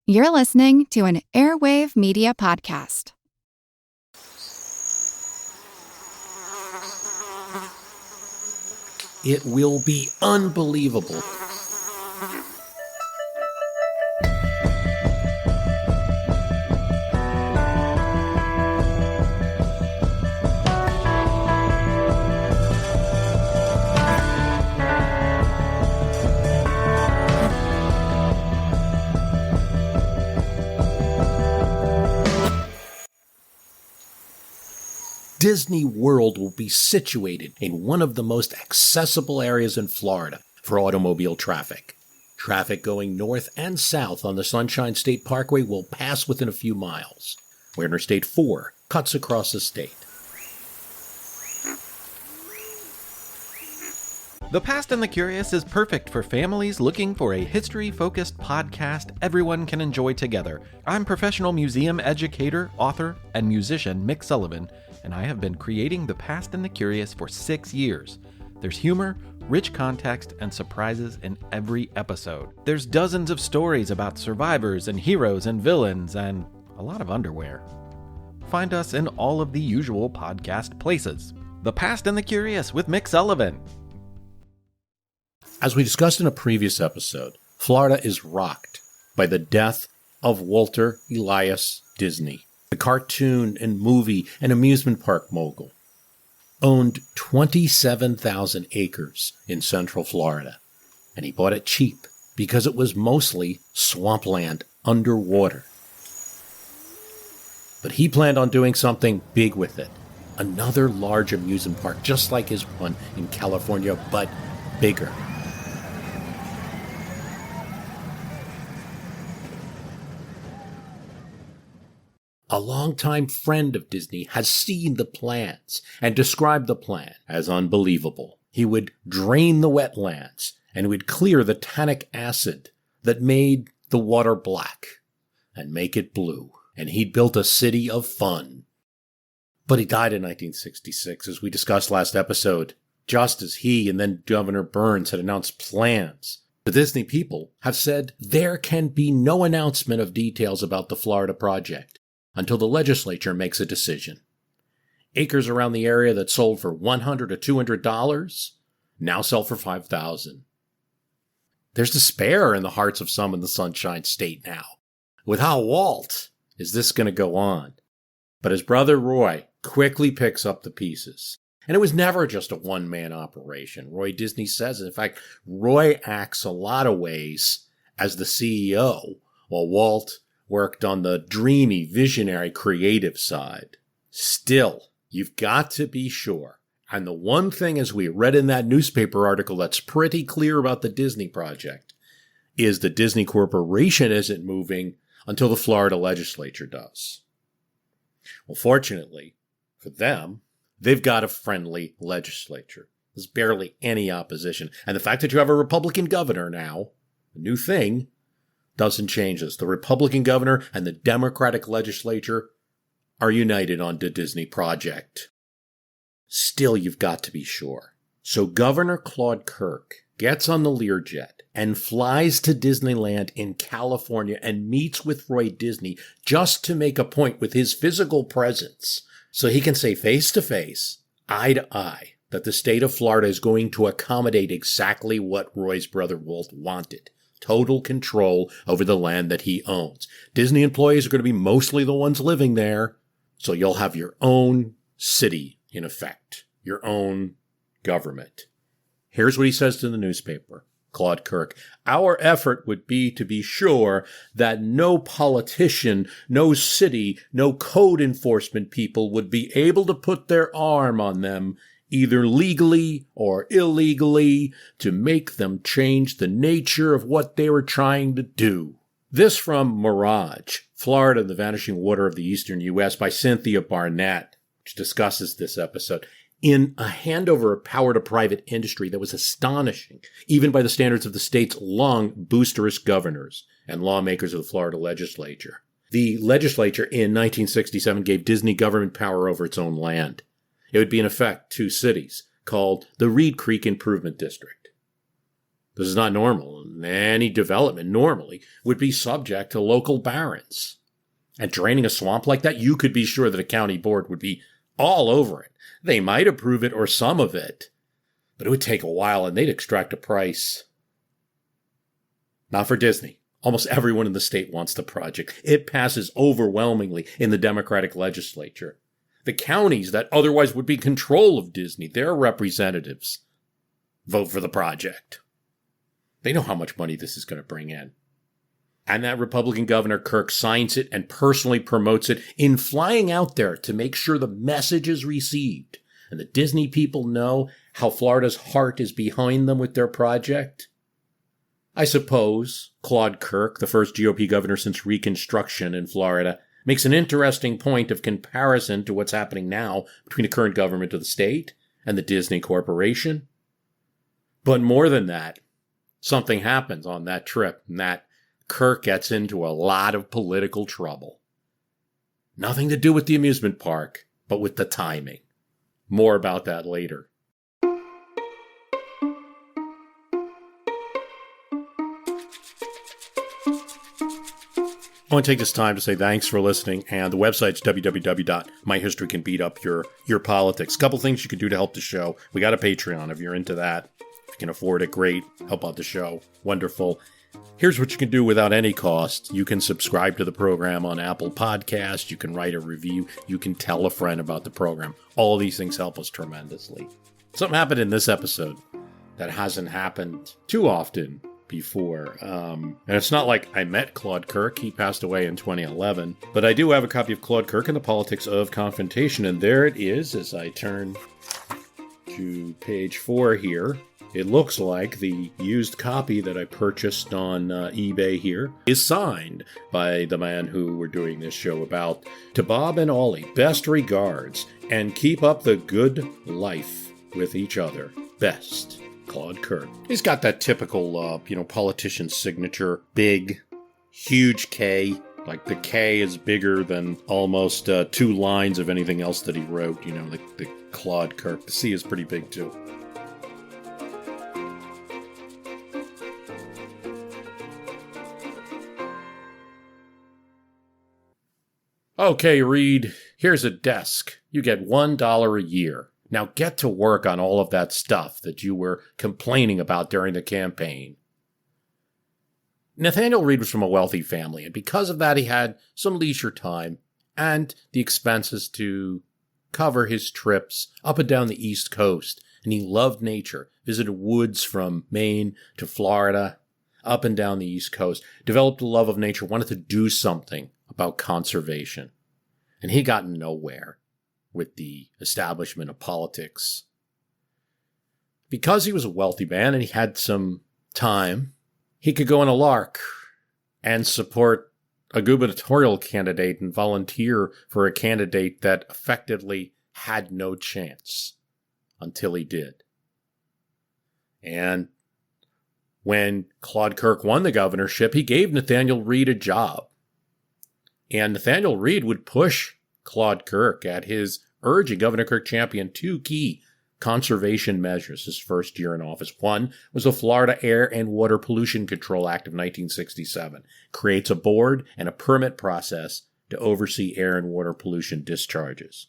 You're listening to an Airwave Media Podcast. It will be unbelievable. Disney World will be situated in one of the most accessible areas in Florida for automobile traffic. Traffic going north and south on the Sunshine State Parkway will pass within a few miles, where Interstate 4 cuts across the state. The Past and the Curious is perfect for families looking for a history-focused podcast everyone can enjoy together. I'm professional museum educator, author, and musician Mick Sullivan, and I have been creating The Past and the Curious for 6 years. There's humor, rich context, and surprises in every episode. There's dozens of stories about survivors and heroes and villains, and a lot of underwear. Find us in all of the usual podcast places. The Past and the Curious with Mick Sullivan. As we discussed in a previous episode, Florida is rocked by the death of Walter Elias Disney. The cartoon and movie and amusement park mogul owned 27,000 acres in Central Florida, and he bought it cheap because it was mostly swampland underwater. But he planned on doing something big with it, another large amusement park just like his one in California, but bigger. A longtime friend of Disney has seen the plans and described the plan as unbelievable. He would drain the wetlands and would clear the tannic acid that made the water black and make it blue. And he'd built a city of fun. But he died in 1966, as we discussed last episode, just as he and then Governor Burns had announced plans. The Disney people have said there can be no announcement of details about the Florida project until the legislature makes a decision. Acres around the area that sold for $100 or $200 now sell for $5,000. There's despair in the hearts of some in the Sunshine State now. With how Walt is this going to go on? But his brother Roy quickly picks up the pieces. And it was never just a one-man operation. Roy Disney says, in fact, Roy acts a lot of ways as the CEO, while Walt worked on the dreamy, visionary, creative side. Still, you've got to be sure. And the one thing, as we read in that newspaper article, that's pretty clear about the Disney project is the Disney Corporation isn't moving until the Florida legislature does. Well, fortunately for them, they've got a friendly legislature. There's barely any opposition. And the fact that you have a Republican governor now, a new thing, doesn't change this. The Republican governor and the Democratic legislature are united on the Disney project. Still, you've got to be sure. So Governor Claude Kirk gets on the Learjet and flies to Disneyland in California and meets with Roy Disney just to make a point with his physical presence so he can say face to face, eye to eye, that the state of Florida is going to accommodate exactly what Roy's brother Walt wanted. Total control over the land that he owns. Disney employees are going to be mostly the ones living there, so you'll have your own city, in effect, your own government. Here's what he says to the newspaper, Claude Kirk. Our effort would be to be sure that no politician, no city, no code enforcement people would be able to put their arm on them either legally or illegally, to make them change the nature of what they were trying to do. This from Mirage, Florida and the Vanishing Water of the Eastern U.S. by Cynthia Barnett, which discusses this episode. In a handover of power to private industry that was astonishing, even by the standards of the state's long boisterous governors and lawmakers of the Florida legislature. The legislature in 1967 gave Disney government power over its own land. It would be, in effect, two cities, called the Reed Creek Improvement District. This is not normal. Any development normally would be subject to local barons. And draining a swamp like that, you could be sure that a county board would be all over it. They might approve it or some of it, but it would take a while and they'd extract a price. Not for Disney. Almost everyone in the state wants the project. It passes overwhelmingly in the Democratic legislature. The counties that otherwise would be in control of Disney, their representatives, vote for the project. They know how much money this is going to bring in. And that Republican Governor Kirk signs it and personally promotes it in flying out there to make sure the message is received. And the Disney people know how Florida's heart is behind them with their project. I suppose Claude Kirk, the first GOP governor since Reconstruction in Florida, makes an interesting point of comparison to what's happening now between the current government of the state and the Disney Corporation. But more than that, something happens on that trip, and that Kirk gets into a lot of political trouble. Nothing to do with the amusement park, but with the timing. More about that later. I want to take this time to say thanks for listening, and the website's www.myhistorycanbeatupyourpolitics. A couple things you can do to help the show. We got a Patreon if you're into that. If you can afford it, great. Help out the show. Wonderful. Here's what you can do without any cost. You can subscribe to the program on Apple Podcasts. You can write a review. You can tell a friend about the program. All these things help us tremendously. Something happened in this episode that hasn't happened too often before. And it's not like I met Claude Kirk. He passed away in 2011. But I do have a copy of Claude Kirk and the Politics of Confrontation. And there it is as I turn to page 4 here. It looks like the used copy that I purchased on eBay here is signed by the man who we're doing this show about. To Bob and Ollie, best regards, and keep up the good life with each other. Best, Claude Kirk. He's got that typical, politician signature. Big, huge K. Like the K is bigger than almost 2 lines of anything else that he wrote. The Claude Kirk. The C is pretty big too. Okay, Reed, here's a desk. You get $1 a year. Now get to work on all of that stuff that you were complaining about during the campaign. Nathaniel Reed was from a wealthy family, and because of that he had some leisure time and the expenses to cover his trips up and down the East Coast. And he loved nature, visited woods from Maine to Florida, up and down the East Coast, developed a love of nature, wanted to do something about conservation. And he got nowhere with the establishment of politics. Because he was a wealthy man and he had some time, he could go on a lark and support a gubernatorial candidate and volunteer for a candidate that effectively had no chance until he did. And when Claude Kirk won the governorship, he gave Nathaniel Reed a job. And Nathaniel Reed would push Claude Kirk at his urging. Governor Kirk championed 2 key conservation measures his first year in office. One was the Florida Air and Water Pollution Control Act of 1967. Creates a board and a permit process to oversee air and water pollution discharges.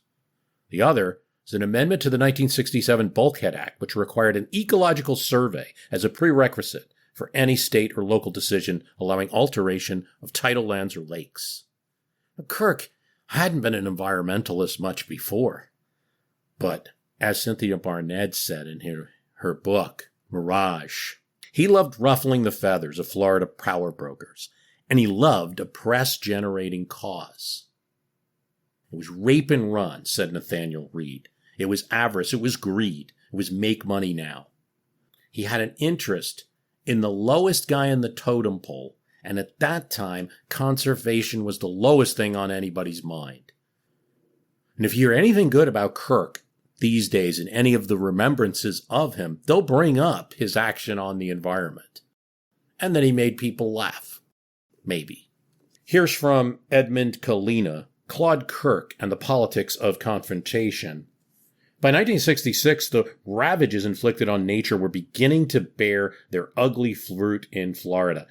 The other is an amendment to the 1967 Bulkhead Act, which required an ecological survey as a prerequisite for any state or local decision allowing alteration of tidal lands or lakes. Kirk hadn't been an environmentalist much before, but as Cynthia Barnett said in her book, Mirage, he loved ruffling the feathers of Florida power brokers, and he loved a press-generating cause. It was rape and run, said Nathaniel Reed. It was avarice, it was greed, it was make money now. He had an interest in the lowest guy in the totem pole, and at that time, conservation was the lowest thing on anybody's mind. And if you hear anything good about Kirk these days in any of the remembrances of him, they'll bring up his action on the environment. And that he made people laugh. Maybe. Here's from Edmund Kalina, Claude Kirk and the Politics of Confrontation. By 1966, the ravages inflicted on nature were beginning to bear their ugly fruit in Florida.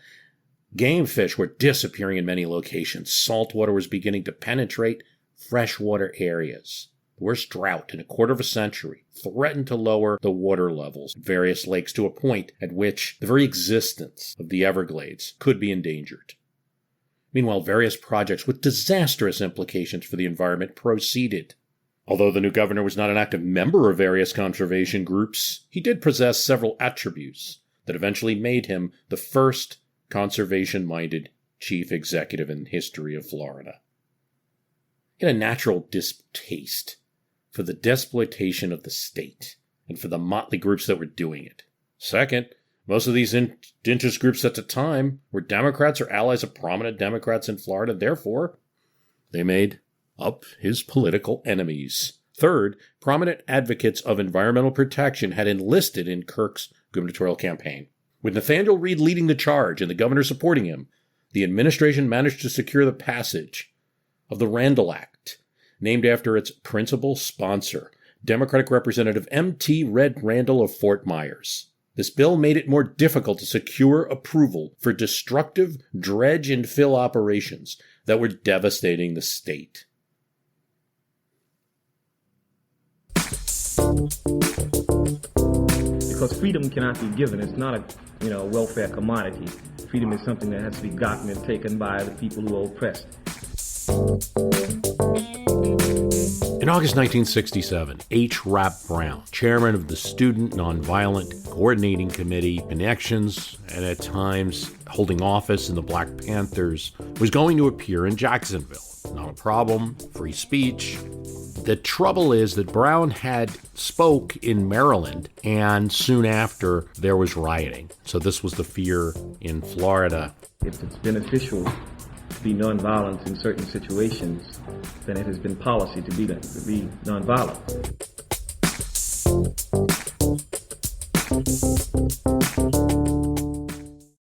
Game fish were disappearing in many locations. Saltwater was beginning to penetrate freshwater areas. The worst drought in a quarter of a century threatened to lower the water levels at various lakes to a point at which the very existence of the Everglades could be endangered. Meanwhile, various projects with disastrous implications for the environment proceeded. Although the new governor was not an active member of various conservation groups, he did possess several attributes that eventually made him the first conservation-minded chief executive in the history of Florida. He had a natural distaste for the desploitation of the state and for the motley groups that were doing it. Second, most of these interest groups at the time were Democrats or allies of prominent Democrats in Florida. Therefore, they made up his political enemies. Third, prominent advocates of environmental protection had enlisted in Kirk's gubernatorial campaign. With Nathaniel Reed leading the charge and the governor supporting him, the administration managed to secure the passage of the Randall Act, named after its principal sponsor, Democratic Representative M.T. Red Randall of Fort Myers. This bill made it more difficult to secure approval for destructive dredge and fill operations that were devastating the state. Because freedom cannot be given. It's not a welfare commodity. Freedom is something that has to be gotten and taken by the people who are oppressed. In August 1967, H. Rap Brown, chairman of the Student Nonviolent Coordinating Committee, connections, and at times holding office in the Black Panthers, was going to appear in Jacksonville. Not a problem, free speech. The trouble is that Brown had spoke in Maryland, and soon after there was rioting. So this was the fear in Florida. If it's beneficial to be nonviolent in certain situations, then it has been policy to be nonviolent.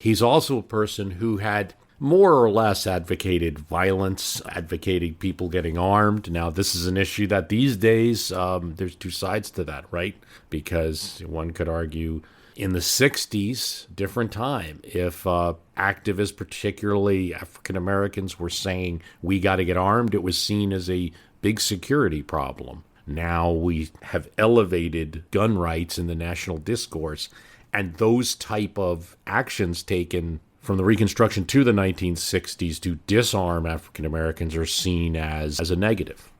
He's also a person who had more or less advocated violence, advocating people getting armed. Now, this is an issue that these days, there's two sides to that, right? Because one could argue in the 60s, different time, if activists, particularly African Americans, were saying we got to get armed, it was seen as a big security problem. Now we have elevated gun rights in the national discourse, and those type of actions taken from the Reconstruction to the 1960s to disarm African Americans are seen as a negative,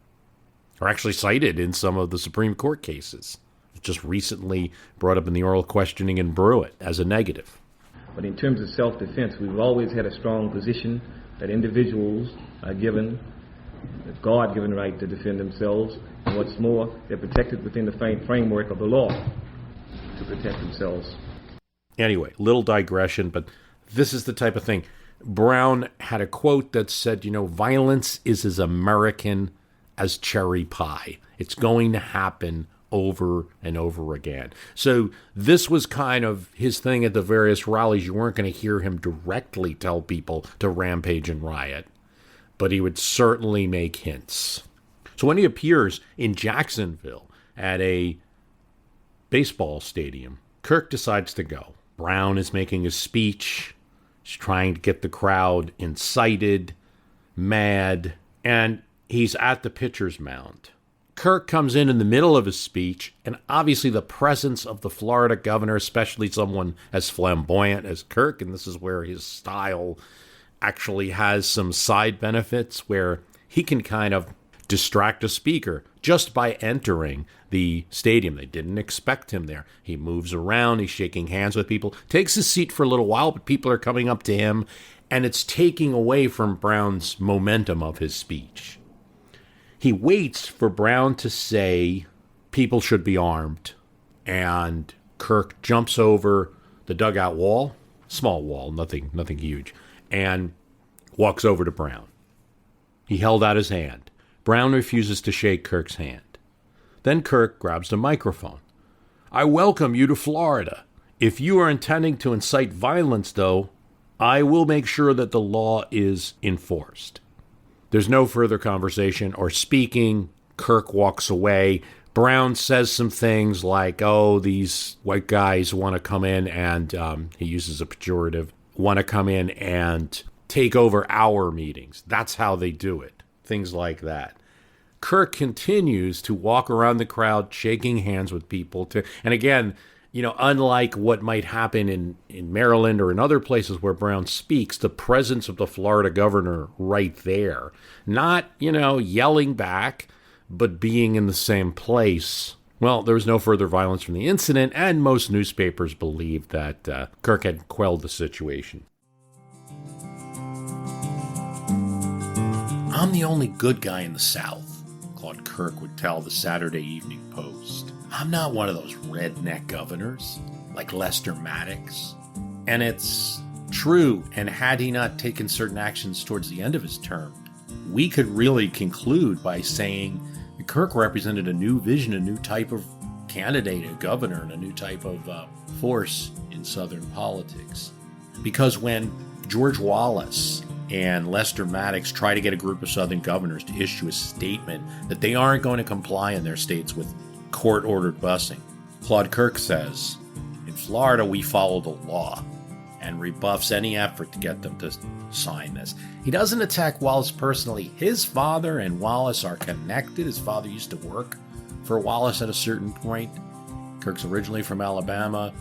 or actually cited in some of the Supreme Court cases. Just recently brought up in the oral questioning in Brewitt as a negative. But in terms of self-defense, we've always had a strong position that individuals are given a God-given right to defend themselves, and what's more, they're protected within the framework of the law to protect themselves. Anyway, little digression, but this is the type of thing. Brown had a quote that said, violence is as American as cherry pie. It's going to happen over and over again. So this was kind of his thing at the various rallies. You weren't going to hear him directly tell people to rampage and riot, but he would certainly make hints. So when he appears in Jacksonville at a baseball stadium, Kirk decides to go. Brown is making a speech. He's trying to get the crowd incited, mad, and he's at the pitcher's mound. Kirk comes in the middle of his speech, and obviously the presence of the Florida governor, especially someone as flamboyant as Kirk, and this is where his style actually has some side benefits where he can kind of distract a speaker just by entering the stadium. They didn't expect him there. He moves around, he's shaking hands with people, takes his seat for a little while, but people are coming up to him, and it's taking away from Brown's momentum of his speech. He waits for Brown to say people should be armed, and Kirk jumps over the dugout wall, small wall, nothing huge, and walks over to Brown. He held out his hand. Brown refuses to shake Kirk's hand. Then Kirk grabs the microphone. I welcome you to Florida. If you are intending to incite violence, though, I will make sure that the law is enforced. There's no further conversation or speaking. Kirk walks away. Brown says some things like, oh, these white guys want to come in and, he uses a pejorative, want to come in and take over our meetings. That's how they do it. Things like that. Kirk continues to walk around the crowd, shaking hands with people. And again, unlike what might happen in Maryland or in other places where Brown speaks, the presence of the Florida governor right there, not, yelling back, but being in the same place. Well, there was no further violence from the incident, and most newspapers believed that Kirk had quelled the situation. I'm the only good guy in the South, Claude Kirk would tell the Saturday Evening Post. I'm not one of those redneck governors like Lester Maddox. And it's true, and had he not taken certain actions towards the end of his term, we could really conclude by saying that Kirk represented a new vision, a new type of candidate, a governor, and a new type of force in Southern politics. Because when George Wallace and Lester Maddox try to get a group of Southern governors to issue a statement that they aren't going to comply in their states with court-ordered busing, Claude Kirk says, in Florida, we follow the law, and rebuffs any effort to get them to sign this. He doesn't attack Wallace personally. His father and Wallace are connected. His father used to work for Wallace at a certain point. Kirk's originally from Alabama.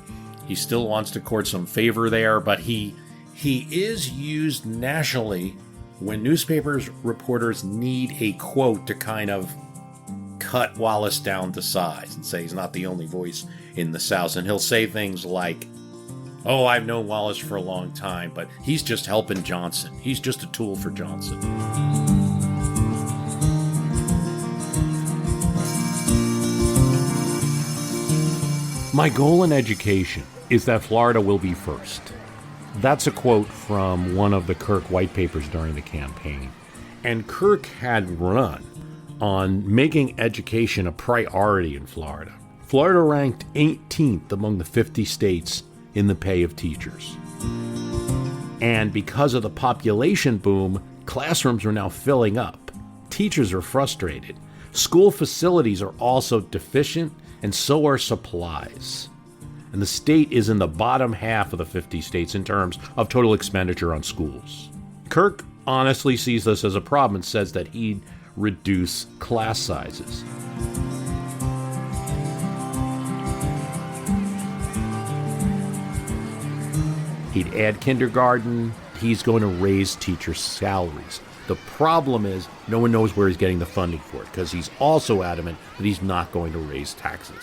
He still wants to court some favor there, but he is used nationally when newspapers reporters need a quote to kind of cut Wallace down to size and say he's not the only voice in the South. And he'll say things like, oh, I've known Wallace for a long time, but he's just helping Johnson. He's just a tool for Johnson. My goal in education is that Florida will be first. That's a quote from one of the Kirk white papers during the campaign. And Kirk had run on making education a priority in Florida. Florida ranked 18th among the 50 states in the pay of teachers. And because of the population boom, classrooms are now filling up. Teachers are frustrated. School facilities are also deficient, and so are supplies. And the state is in the bottom half of the 50 states in terms of total expenditure on schools. Kirk honestly sees this as a problem and says that he'd reduce class sizes. He'd add kindergarten. He's going to raise teachers' salaries. The problem is no one knows where he's getting the funding for it, because he's also adamant that he's not going to raise taxes.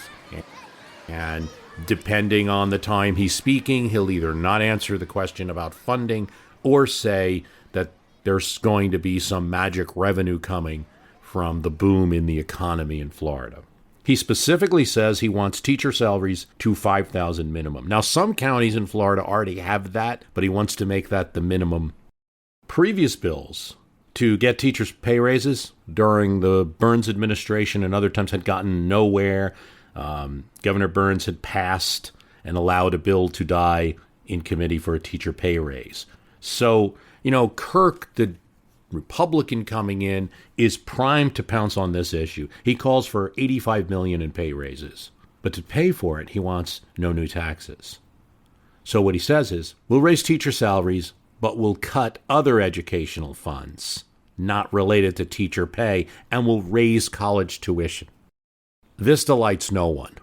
And depending on the time he's speaking, he'll either not answer the question about funding or say that there's going to be some magic revenue coming from the boom in the economy in Florida. He specifically says he wants teacher salaries to $5,000 minimum. Now, some counties in Florida already have that, but he wants to make that the minimum. Previous bills to get teachers pay raises during the Burns administration and other times had gotten nowhere. Governor Burns had passed and allowed a bill to die in committee for a teacher pay raise. So, Kirk, the Republican coming in, is primed to pounce on this issue. He calls for $85 million in pay raises. But to pay for it, he wants no new taxes. So what he says is, we'll raise teacher salaries, but we'll cut other educational funds not related to teacher pay, and we'll raise college tuition. This delights no one.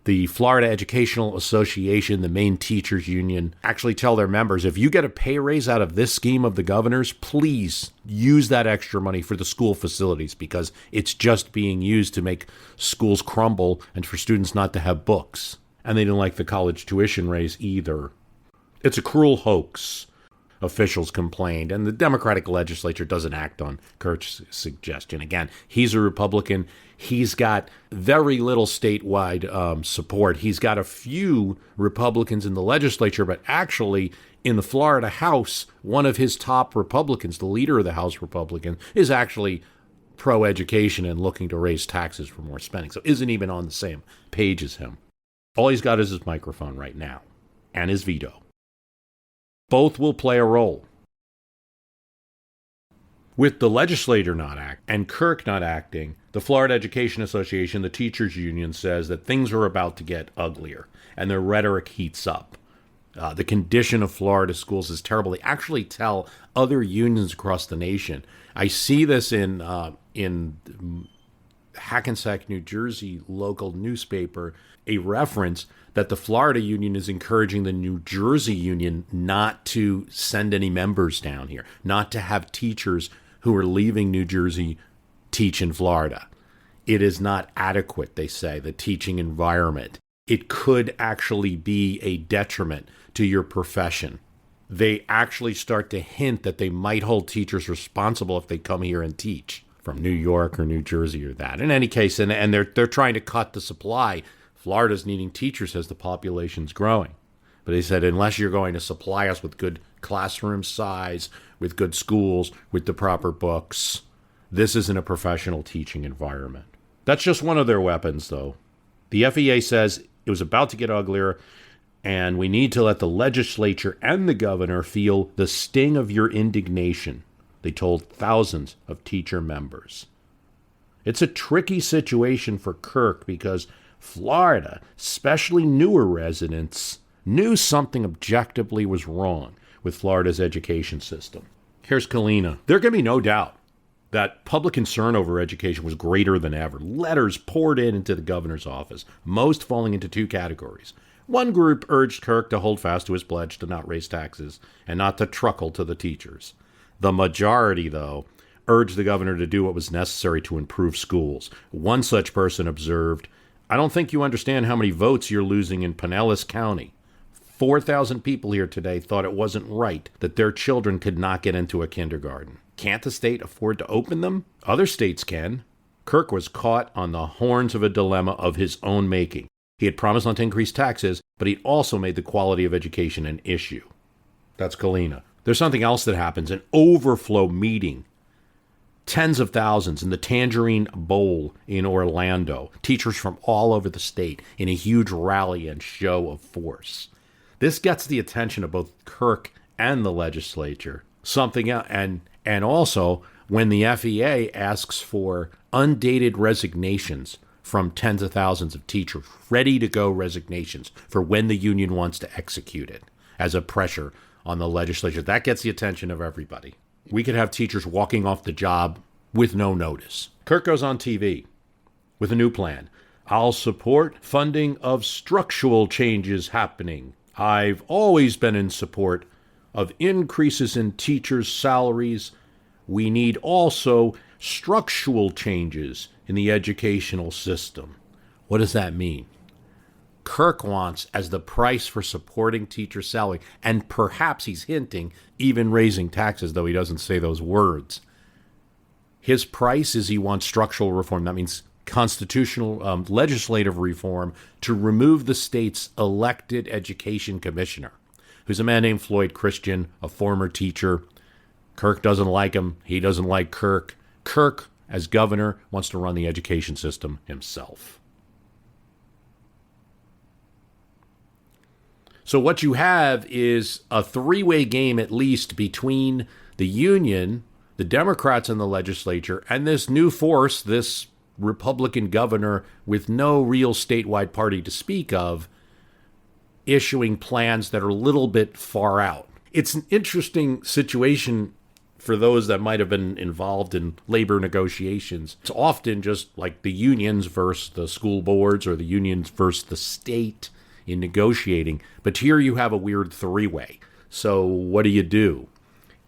The Florida Educational Association, the main teachers union, actually tell their members, if you get a pay raise out of this scheme of the governor's, please use that extra money for the school facilities, because it's just being used to make schools crumble and for students not to have books. And they didn't like the college tuition raise either. It's a cruel hoax, officials complained, and the Democratic legislature doesn't act on Kirk's suggestion. Again, he's a Republican. He's got very little statewide support. He's got a few Republicans in the legislature, but actually in the Florida House, one of his top Republicans, the leader of the House Republican, is actually pro-education and looking to raise taxes for more spending. So isn't even on the same page as him. All he's got is his microphone right now and his veto. Both will play a role. With the legislature not acting and Kirk not acting, the Florida Education Association, the teachers union, says that things are about to get uglier, and their rhetoric heats up. The condition of Florida schools is terrible. They actually tell other unions across the nation. I see this in Hackensack, New Jersey local newspaper, a reference that the Florida union is encouraging the New Jersey union not to send any members down here, not to have teachers who are leaving New Jersey teach in Florida. It is not adequate, they say, the teaching environment. It could actually be a detriment to your profession. They actually start to hint that they might hold teachers responsible if they come here and teach from New York or New Jersey or that. In any case, and they're trying to cut the supply. Florida's needing teachers as the population's growing. But they said, unless you're going to supply us with good classroom size, with good schools, with the proper books, this isn't a professional teaching environment. That's just one of their weapons, though. The FEA says it was about to get uglier, and we need to let the legislature and the governor feel the sting of your indignation, they told thousands of teacher members. It's a tricky situation for Kirk because Florida, especially newer residents, knew something objectively was wrong with Florida's education system. Here's Kalina. There can be no doubt that public concern over education was greater than ever. Letters poured into the governor's office, most falling into two categories. One group urged Kirk to hold fast to his pledge to not raise taxes and not to truckle to the teachers. The majority, though, urged the governor to do what was necessary to improve schools. One such person observed, "I don't think you understand how many votes you're losing in Pinellas County. 4,000 people here today thought it wasn't right that their children could not get into a kindergarten. Can't the state afford to open them? Other states can." Kirk was caught on the horns of a dilemma of his own making. He had promised not to increase taxes, but he'd also made the quality of education an issue. That's Kalina. There's something else that happens, an overflow meeting. Tens of thousands in the Tangerine Bowl in Orlando. Teachers from all over the state in a huge rally and show of force. This gets the attention of both Kirk and the legislature. Something else, and also when the FEA asks for undated resignations from tens of thousands of teachers, ready-to-go resignations for when the union wants to execute it as a pressure on the legislature. That gets the attention of everybody. We could have teachers walking off the job with no notice. Kirk goes on TV with a new plan. "I'll support funding of structural changes happening. I've always been in support of increases in teachers' salaries. We need also structural changes in the educational system." What does that mean? Kirk wants, as the price for supporting teacher salary, and perhaps he's hinting even raising taxes, though he doesn't say those words. His price is he wants structural reform. That means constitutional legislative reform to remove the state's elected education commissioner, who's a man named Floyd Christian, a former teacher. Kirk doesn't like him. He doesn't like Kirk. Kirk, as governor, wants to run the education system himself. So what you have is a three-way game, at least, between the union, the Democrats in the legislature, and this new force, this Republican governor with no real statewide party to speak of, issuing plans that are a little bit far out. It's an interesting situation for those that might have been involved in labor negotiations. It's often just like the unions versus the school boards or the unions versus the state in negotiating. But here you have a weird three-way. So what do?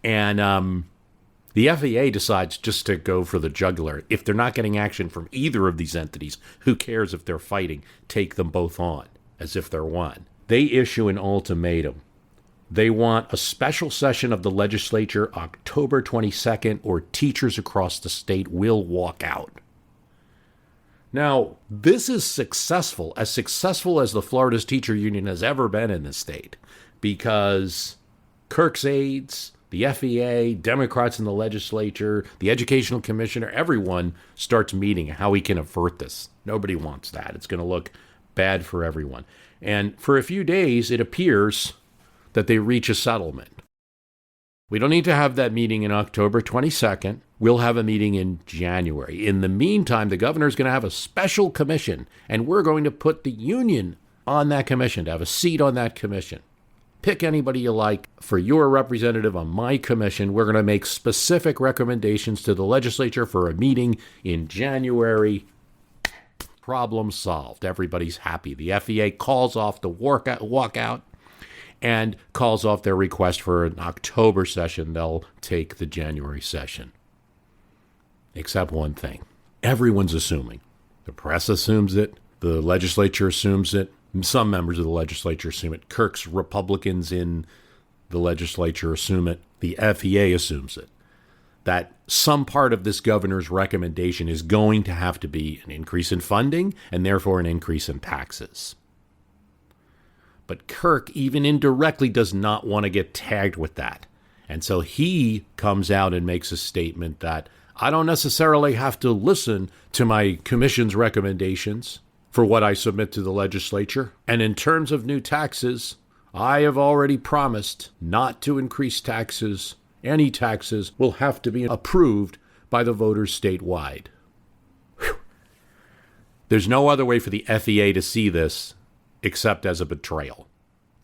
And the FAA decides just to go for the jugular. If they're not getting action from either of these entities, who cares if they're fighting? Take them both on, as if they're one. They issue an ultimatum. They want a special session of the legislature October 22nd, or teachers across the state will walk out. Now, this is successful as the Florida's teacher union has ever been in the state, because Kirk's aides, the FEA, Democrats in the legislature, the educational commissioner, everyone starts meeting how we can avert this. Nobody wants that. It's going to look bad for everyone. And for a few days, it appears that they reach a settlement. We don't need to have that meeting in October 22nd. We'll have a meeting in January. In the meantime, the governor's going to have a special commission, and we're going to put the union on that commission, to have a seat on that commission. Pick anybody you like for your representative on my commission. We're going to make specific recommendations to the legislature for a meeting in January. Problem solved. Everybody's happy. The FEA calls off the walkout and calls off their request for an October session. They'll take the January session. Except one thing. Everyone's assuming. The press assumes it. The legislature assumes it. Some members of the legislature assume it. Kirk's Republicans in the legislature assume it. The FEA assumes it. That some part of this governor's recommendation is going to have to be an increase in funding and therefore an increase in taxes. But Kirk, even indirectly, does not want to get tagged with that. And so he comes out and makes a statement that I don't necessarily have to listen to my commission's recommendations for what I submit to the legislature. And in terms of new taxes, I have already promised not to increase taxes. Any taxes will have to be approved by the voters statewide. Whew. There's no other way for the FEA to see this except as a betrayal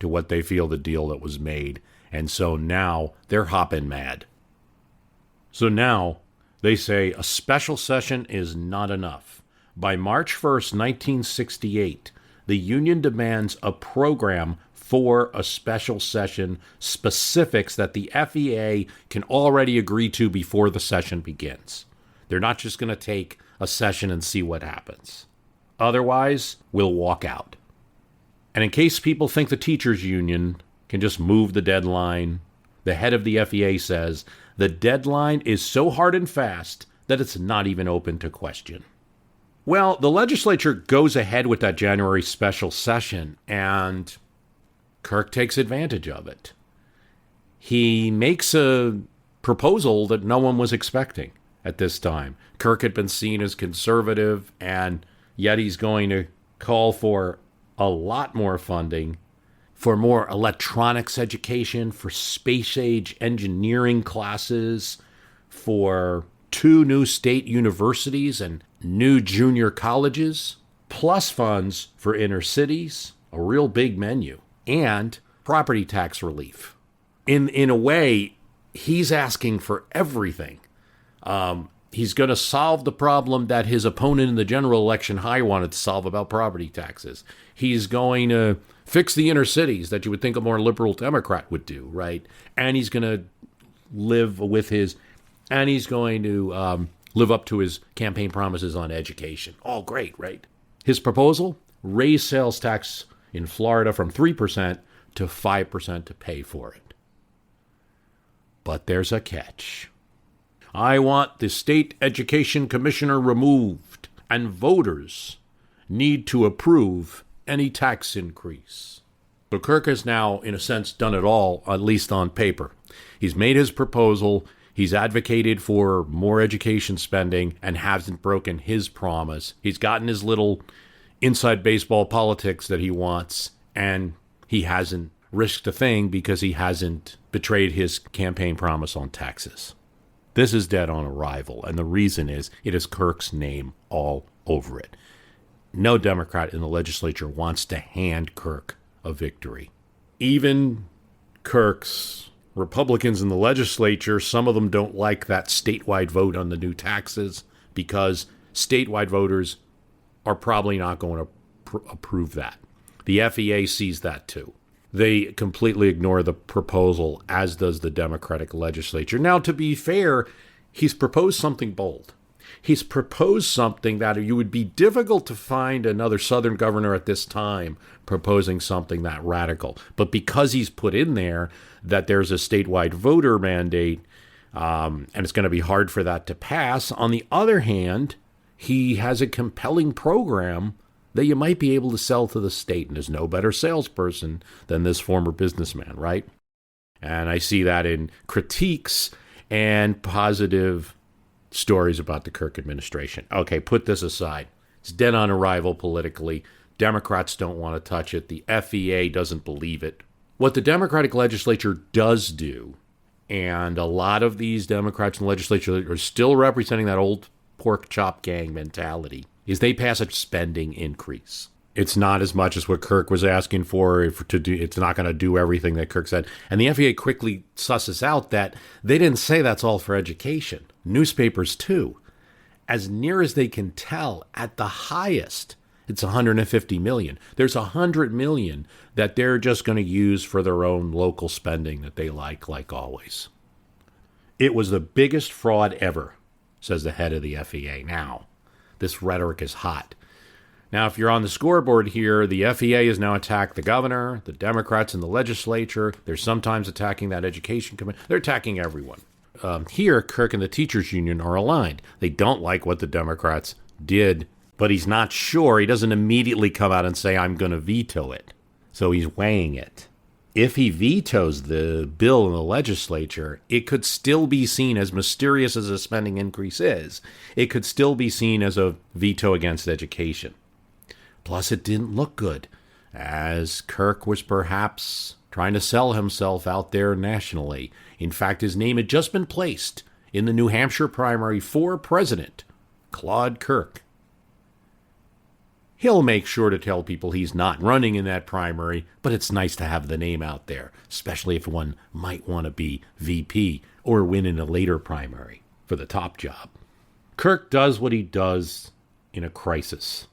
to what they feel the deal that was made. And so now they're hopping mad. So now they say a special session is not enough. By March 1st, 1968, the union demands a program for a special session, specifics that the FEA can already agree to before the session begins. They're not just going to take a session and see what happens. Otherwise, we'll walk out. And in case people think the teachers' union can just move the deadline, the head of the FEA says the deadline is so hard and fast that it's not even open to question. Well, the legislature goes ahead with that January special session, and Kirk takes advantage of it. He makes a proposal that no one was expecting at this time. Kirk had been seen as conservative, and yet he's going to call for a lot more funding for more electronics education, for space-age engineering classes, for 2 new state universities and new junior colleges, plus funds for inner cities, a real big menu, and property tax relief. In a way, he's asking for everything. He's going to solve the problem that his opponent in the general election high wanted to solve about property taxes. He's going to fix the inner cities that you would think a more liberal Democrat would do, right? And he's going to live up to his campaign promises on education. All great, right? His proposal, raise sales tax in Florida from 3% to 5% to pay for it. But there's a catch. I want the state education commissioner removed, and voters need to approve any tax increase. So Kirk has now, in a sense, done it all, at least on paper. He's made his proposal. He's advocated for more education spending and hasn't broken his promise. He's gotten his little inside baseball politics that he wants, and he hasn't risked a thing because he hasn't betrayed his campaign promise on taxes. This is dead on arrival, and the reason is it is Kirk's name all over it. No Democrat in the legislature wants to hand Kirk a victory. Even Kirk's Republicans in the legislature, some of them don't like that statewide vote on the new taxes because statewide voters are probably not going to approve that. The FEA sees that too. They completely ignore the proposal, as does the Democratic legislature. Now, to be fair, he's proposed something bold. He's proposed something that you would be difficult to find another Southern governor at this time proposing something that radical. But because he's put in there that there's a statewide voter mandate, and it's going to be hard for that to pass, on the other hand, he has a compelling program that you might be able to sell to the state. And there's no better salesperson than this former businessman, right? And I see that in critiques and positive stories about the Kirk administration. Okay, put this aside. It's dead on arrival politically. Democrats don't want to touch it. The FEA doesn't believe it. What the Democratic legislature does do, And a lot of these Democrats in the legislature are still representing that old pork chop gang mentality, is they pass a spending increase. It's not as much as what Kirk was asking for to do. It's not going to do everything that Kirk said. And the FEA quickly susses out that they didn't say that's all for education. Newspapers, too. As near as they can tell, at the highest, it's $150 million. There's $100 million that they're just going to use for their own local spending that they like always. It was the biggest fraud ever, says the head of the FEA. Now, this rhetoric is hot. Now, if you're on the scoreboard here, the FEA has now attacked the governor, the Democrats in the legislature. They're sometimes attacking that education committee. They're attacking everyone. Here, Kirk and the teachers union are aligned. They don't like what the Democrats did, but he's not sure. He doesn't immediately come out and say, I'm going to veto it. So he's weighing it. If he vetoes the bill in the legislature, it could still be seen, as mysterious as a spending increase is, it could still be seen as a veto against education. Plus, it didn't look good, as Kirk was perhaps trying to sell himself out there nationally. In fact, his name had just been placed in the New Hampshire primary for president, Claude Kirk. He'll make sure to tell people he's not running in that primary, but it's nice to have the name out there, especially if one might want to be VP or win in a later primary for the top job. Kirk does what he does in a crisis.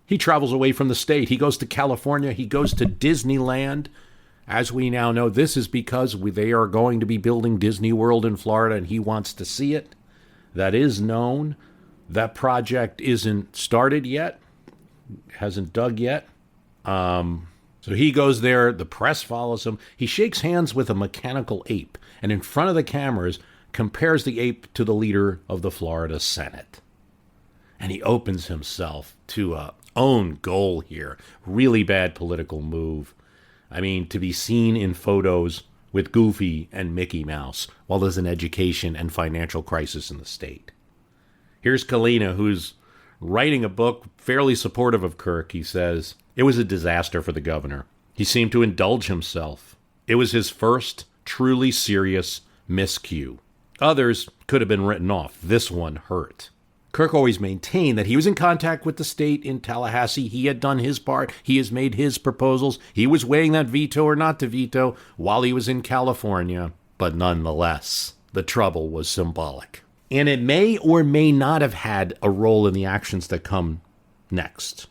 He travels away from the state. He goes to California. He goes to Disneyland. As we now know, this is because they are going to be building Disney World in Florida, and he wants to see it. That is known. That project isn't started yet. Hasn't dug yet. So he goes there. The press follows him. He shakes hands with a mechanical ape, and in front of the cameras compares the ape to the leader of the Florida Senate. And he opens himself to a own goal here. Really bad political move. I mean, to be seen in photos with Goofy and Mickey Mouse while there's an education and financial crisis in the state. Here's Kalina, who's writing a book fairly supportive of Kirk. He says, it was a disaster for the governor. He seemed to indulge himself. It was his first truly serious miscue. Others could have been written off. This one hurt. Kirk always maintained that he was in contact with the state in Tallahassee. He had done his part. He has made his proposals. He was weighing that veto or not to veto while he was in California. But nonetheless, the trouble was symbolic. And it may or may not have had a role in the actions that come next.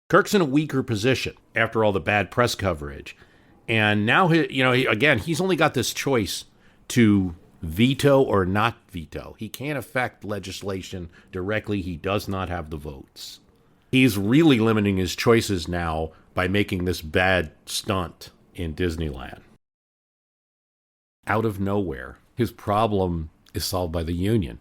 Kirk's in a weaker position after all the bad press coverage. And now, he's only got this choice to veto or not veto. He can't affect legislation directly. He does not have the votes. He's really limiting his choices now by making this bad stunt in Disneyland. Out of nowhere, his problem is solved by the union.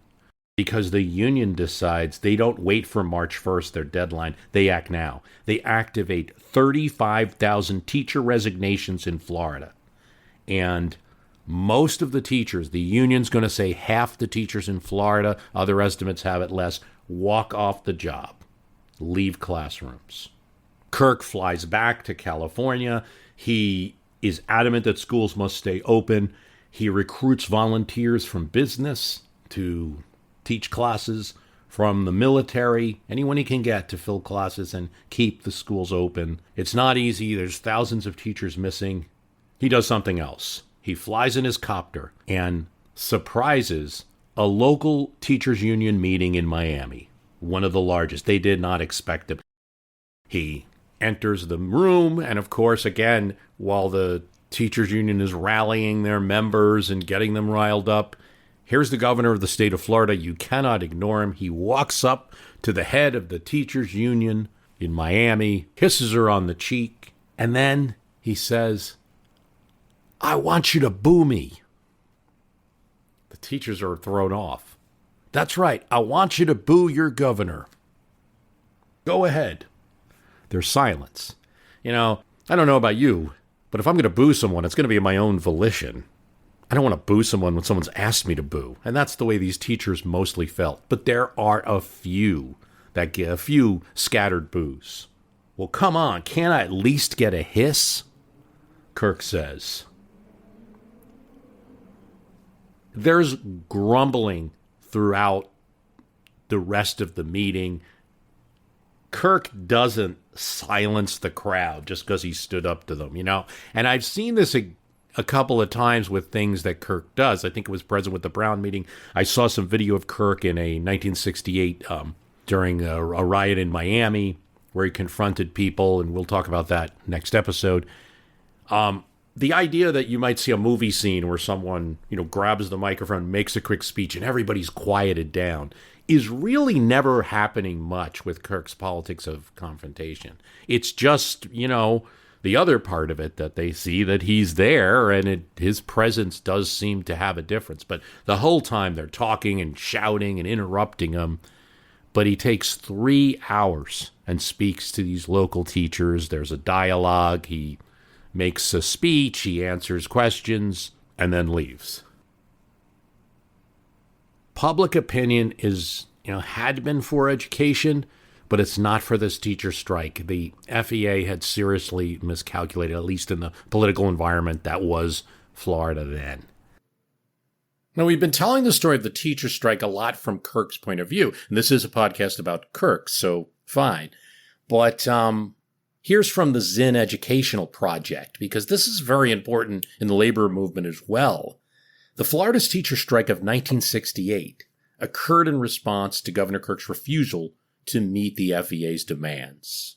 Because the union decides they don't wait for March 1st, their deadline. They act now. They activate 35,000 teacher resignations in Florida. And most of the teachers, the union's going to say half the teachers in Florida, other estimates have it less, walk off the job, leave classrooms. Kirk flies back to California. He is adamant that schools must stay open. He recruits volunteers from business to teach classes, from the military, anyone he can get to fill classes and keep the schools open. It's not easy. There's thousands of teachers missing. He does something else. He flies in his copter and surprises a local teachers union meeting in Miami, one of the largest. They did not expect him. He enters the room, and of course, again, while the teachers union is rallying their members and getting them riled up, here's the governor of the state of Florida. You cannot ignore him. He walks up to the head of the teachers union in Miami, kisses her on the cheek, and then he says, I want you to boo me. The teachers are thrown off. That's right. I want you to boo your governor. Go ahead. There's silence. I don't know about you, but if I'm going to boo someone, it's going to be of my own volition. I don't want to boo someone when someone's asked me to boo. And that's the way these teachers mostly felt. But there are a few scattered boos. Well, come on. Can't I at least get a hiss? Kirk says. There's grumbling throughout the rest of the meeting. Kirk doesn't silence the crowd just because he stood up to them, And I've seen this a couple of times with things that Kirk does. I think it was present with the Brown meeting. I saw some video of Kirk in a 1968 during a riot in Miami where he confronted people, and we'll talk about that next episode. The idea that you might see a movie scene where someone, grabs the microphone, makes a quick speech, and everybody's quieted down is really never happening much with Kirk's politics of confrontation. It's just, the other part of it that they see that he's there and his presence does seem to have a difference. But the whole time they're talking and shouting and interrupting him. But he takes 3 hours and speaks to these local teachers. There's a dialogue. He makes a speech. He answers questions and then leaves. Public opinion is, had been for education, but it's not for this teacher strike. The FEA had seriously miscalculated, at least in the political environment that was Florida then. Now, we've been telling the story of the teacher strike a lot from Kirk's point of view, and this is a podcast about Kirk, so fine. But here's from the Zinn Educational Project, because this is very important in the labor movement as well. The Florida's teacher strike of 1968 occurred in response to Governor Kirk's refusal to meet the FEA's demands,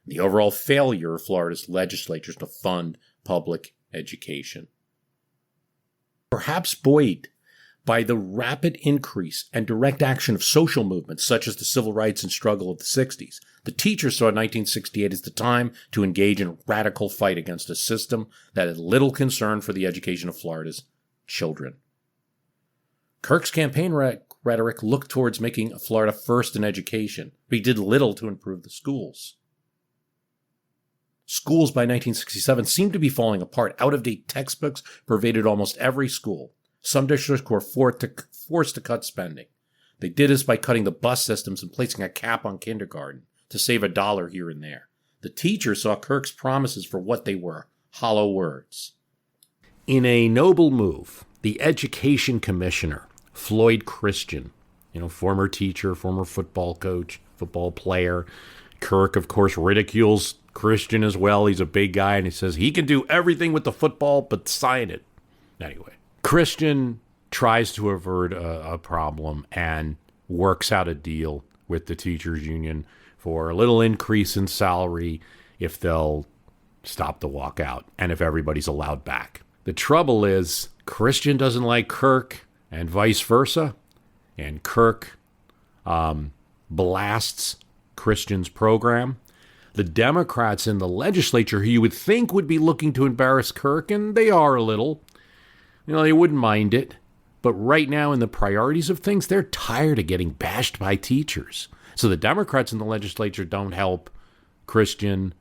the overall failure of Florida's legislatures to fund public education. Perhaps buoyed by the rapid increase and direct action of social movements such as the civil rights and struggle of the 60s, the teachers saw 1968 as the time to engage in a radical fight against a system that had little concern for the education of Florida's children. Kirk's campaign rhetoric looked towards making Florida first in education, but he did little to improve the schools. Schools by 1967 seemed to be falling apart. Out-of-date textbooks pervaded almost every school. Some districts were forced to cut spending. They did this by cutting the bus systems and placing a cap on kindergarten to save $1 here and there. The teachers saw Kirk's promises for what they were, hollow words. In a noble move, the education commissioner, Floyd Christian, former teacher, former football coach, football player. Kirk, of course, ridicules Christian as well. He's a big guy, and he says he can do everything with the football but sign it. Anyway, Christian tries to avert a problem and works out a deal with the teachers union for a little increase in salary if they'll stop the walkout and if everybody's allowed back. The trouble is Christian doesn't like Kirk and vice versa, and Kirk blasts Christian's program. The Democrats in the legislature, who you would think would be looking to embarrass Kirk, and they are a little, they wouldn't mind it. But right now in the priorities of things, they're tired of getting bashed by teachers. So the Democrats in the legislature don't help Christian.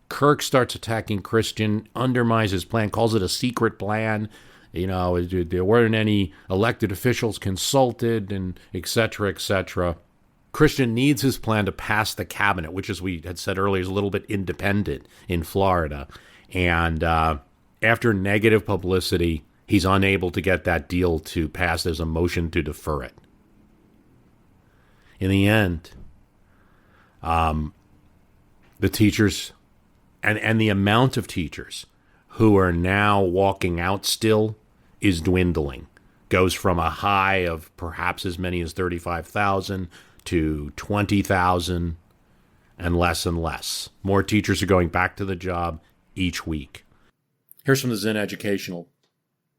Kirk starts attacking Christian, undermines his plan, calls it a secret plan. There weren't any elected officials consulted, and et cetera, et cetera. Christian needs his plan to pass the cabinet, which, as we had said earlier, is a little bit independent in Florida. And after negative publicity, he's unable to get that deal to pass. There's a motion to defer it. In the end, the teachers and the amount of teachers who are now walking out still is dwindling. Goes from a high of perhaps as many as 35,000 to 20,000 and less. More teachers are going back to the job each week. Here's from the Zinn Educational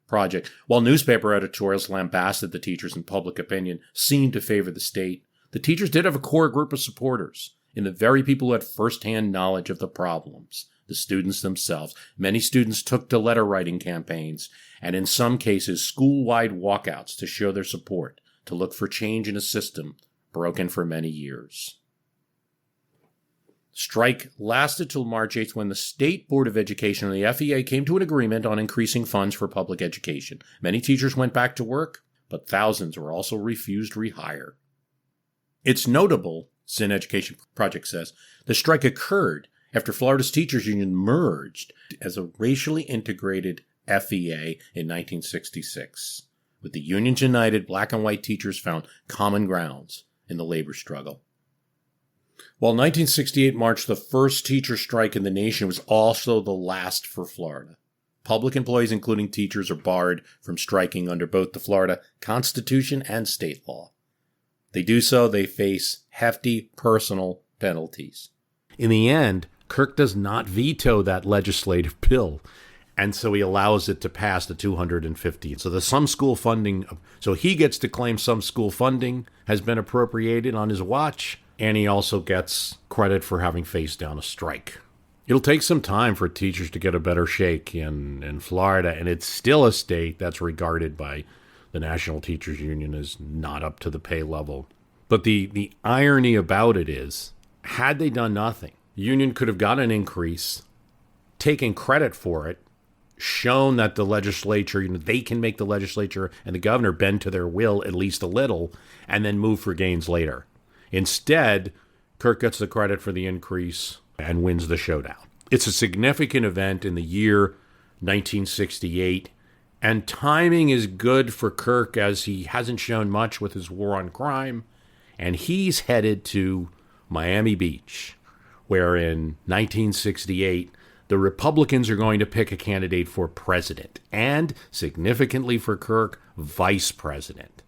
Project. While newspaper editorials lambasted the teachers and public opinion seemed to favor the state, the teachers did have a core group of supporters in the very people who had firsthand knowledge of the problems, the students themselves. Many students took to letter writing campaigns and in some cases school-wide walkouts to show their support, to look for change in a system broken for many years. Strike lasted till March 8th when the State Board of Education and the FEA came to an agreement on increasing funds for public education. Many teachers went back to work, but thousands were also refused rehire. It's notable, Zinn Education Project says, the strike occurred after Florida's teachers union merged as a racially integrated FEA in 1966. With the unions united, black and white teachers found common grounds in the labor struggle. While 1968 marked the first teacher strike in the nation, it was also the last for Florida. Public employees, including teachers, are barred from striking under both the Florida Constitution and state law. They do so, they face hefty personal penalties. In the end, Kirk does not veto that legislative bill, and so he allows it to pass the 250. So there's some school funding. So he gets to claim some school funding has been appropriated on his watch, and he also gets credit for having faced down a strike. It'll take some time for teachers to get a better shake in Florida, and it's still a state that's regarded by the National Teachers Union as not up to the pay level. But the irony about it is, had they done nothing, the union could have got an increase, taken credit for it, shown that the legislature, they can make the legislature and the governor bend to their will at least a little, and then move for gains later. Instead, Kirk gets the credit for the increase and wins the showdown. It's a significant event in the year 1968, and timing is good for Kirk as he hasn't shown much with his war on crime, and he's headed to Miami Beach, where in 1968, the Republicans are going to pick a candidate for president, and, significantly for Kirk, vice president.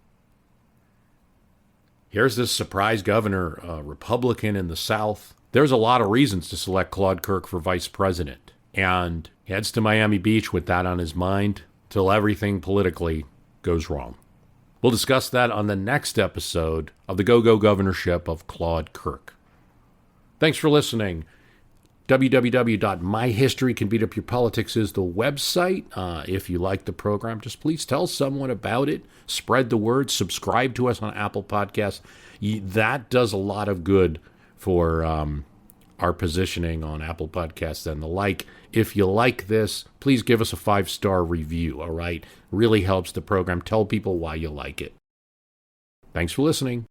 Here's this surprise governor, a Republican in the South. There's a lot of reasons to select Claude Kirk for vice president, and he heads to Miami Beach with that on his mind till everything politically goes wrong. We'll discuss that on the next episode of the Go-Go Governorship of Claude Kirk. Thanks for listening. www.myhistorycanbeatupyourpolitics is the website. If you like the program, just please tell someone about it. Spread the word. Subscribe to us on Apple Podcasts. That does a lot of good for our positioning on Apple Podcasts and the like. If you like this, please give us a 5-star review, all right? Really helps the program. Tell people why you like it. Thanks for listening.